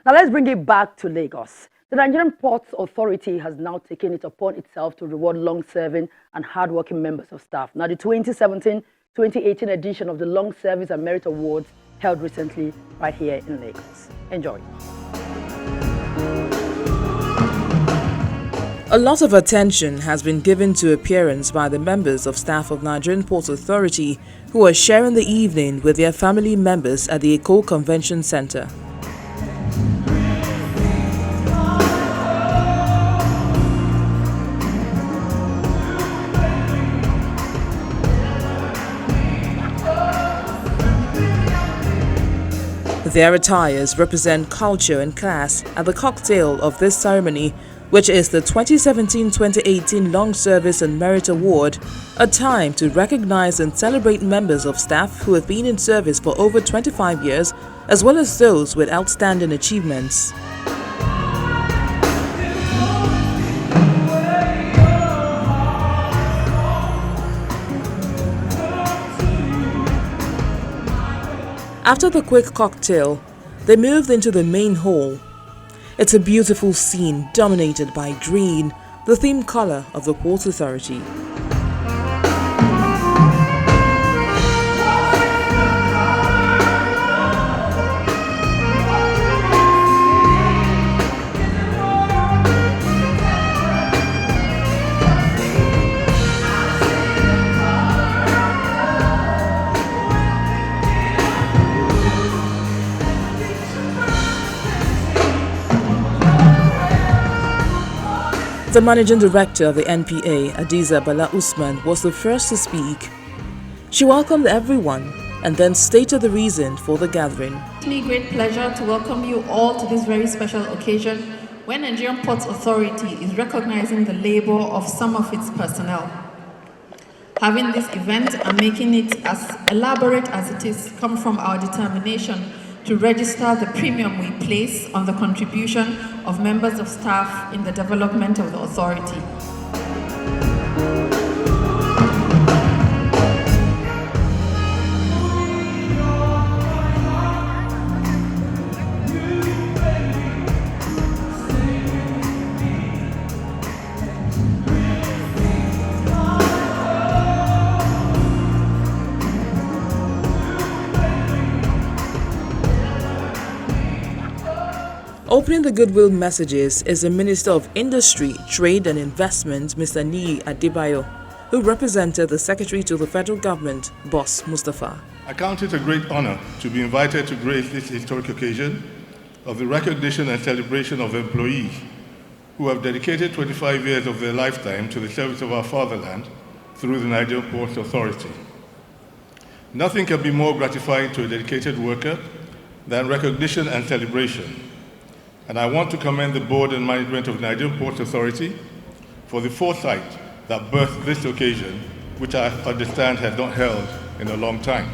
Now let's bring it back to Lagos. The Nigerian Ports Authority has now taken it upon itself to reward long-serving and hard-working members of staff. Now the 2017-2018 edition of the Long Service and Merit Awards held recently right here in Lagos. Enjoy. A lot of attention has been given to appearance by the members of staff of Nigerian Ports Authority who are sharing the evening with their family members at the Eko Convention Center. Their attires represent culture and class at the cocktail of this ceremony, which is the 2017-2018 Long Service and Merit Award, a time to recognize and celebrate members of staff who have been in service for over 25 years, as well as those with outstanding achievements. After the quick cocktail, they moved into the main hall. It's a beautiful scene dominated by green, the theme color of the Port Authority. The managing director of the NPA, Adiza Bala Usman, was the first to speak. She welcomed everyone and then stated the reason for the gathering. It's me great pleasure to welcome you all to this very special occasion when Nigerian Ports Authority is recognizing the labor of some of its personnel. Having this event and making it as elaborate as it is come from our determination to register the premium we place on the contribution of members of staff in the development of the authority. Opening the Goodwill messages is the Minister of Industry, Trade and Investment, Mr. Niyi Adebayo, who represented the Secretary to the Federal Government, Boss Mustapha. I count it a great honor to be invited to grace this historic occasion of the recognition and celebration of employees who have dedicated 25 years of their lifetime to the service of our fatherland through the Nigerian Ports Authority. Nothing can be more gratifying to a dedicated worker than recognition and celebration. And I want to commend the board and management of Nigerian Ports Authority for the foresight that birthed this occasion, which I understand has not held in a long time.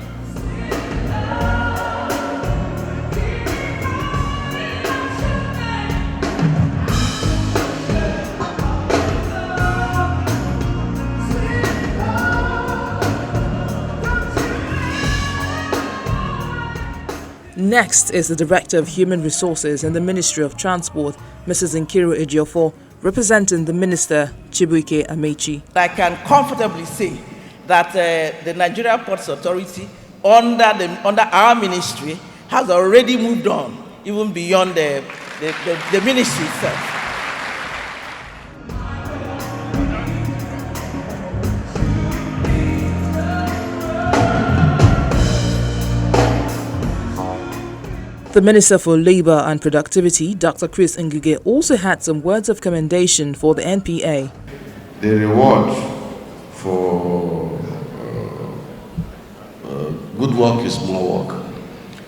Next is the Director of Human Resources in the Ministry of Transport, Mrs. Nkiru Ejiofor, representing the Minister, Chibuike Amechi. I can comfortably say that the Nigerian Ports Authority, under our ministry, has already moved on, even beyond the ministry itself. The Minister for Labour and Productivity, Dr. Chris Nguge, also had some words of commendation for the NPA. The reward for good work is more work.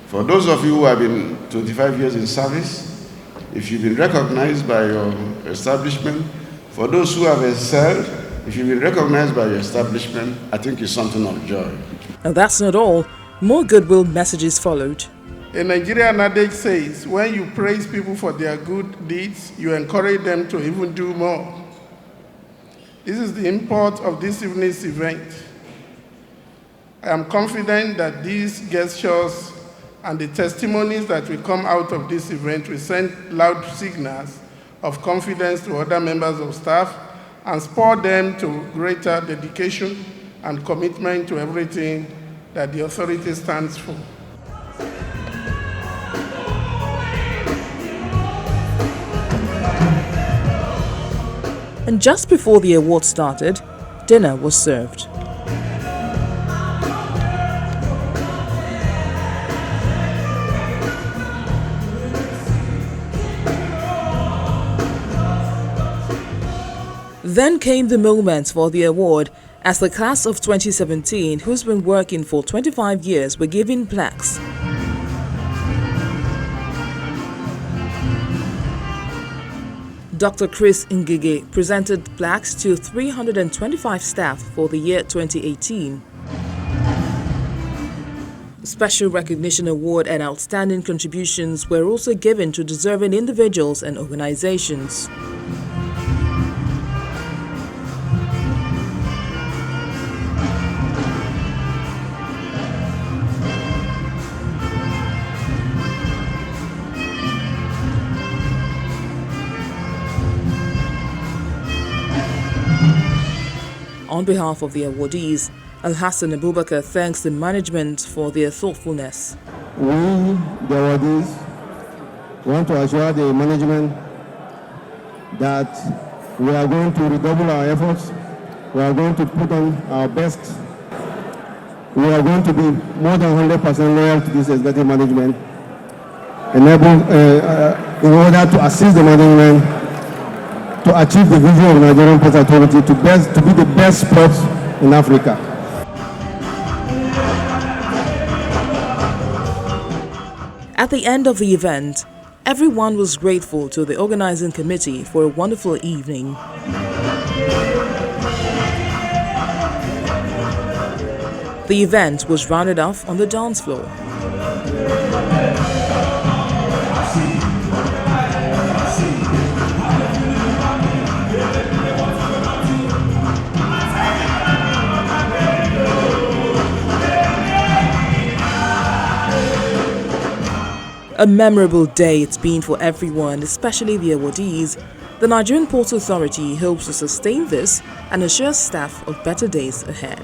For those of you who have been 25 years in service, if you've been recognized by your establishment, for those who have excelled, if you've been recognized by your establishment, I think it's something of joy. And that's not all. More Goodwill messages followed. A Nigerian adage says, when you praise people for their good deeds, you encourage them to even do more. This is the import of this evening's event. I am confident that these gestures and the testimonies that will come out of this event will send loud signals of confidence to other members of staff and spur them to greater dedication and commitment to everything that the authority stands for. And just before the award started, dinner was served. Then came the moment for the award, as the class of 2017, who's been working for 25 years, were given plaques. Dr. Chris Ngige presented plaques to 325 staff for the year 2018. Special recognition award and outstanding contributions were also given to deserving individuals and organizations. On behalf of the awardees, Al-Hassan Abubakar thanks the management for their thoughtfulness. We, the awardees, want to assure the management that we are going to redouble our efforts. We are going to put on our best. We are going to be more than 100% loyal to this executive management, in order to assist the management to achieve the vision of Nigerian Ports Authority to be the best port in Africa. At the end of the event, everyone was grateful to the organizing committee for a wonderful evening. The event was rounded off on the dance floor. A memorable day it's been for everyone, especially the awardees. The Nigerian Ports Authority hopes to sustain this and assure staff of better days ahead.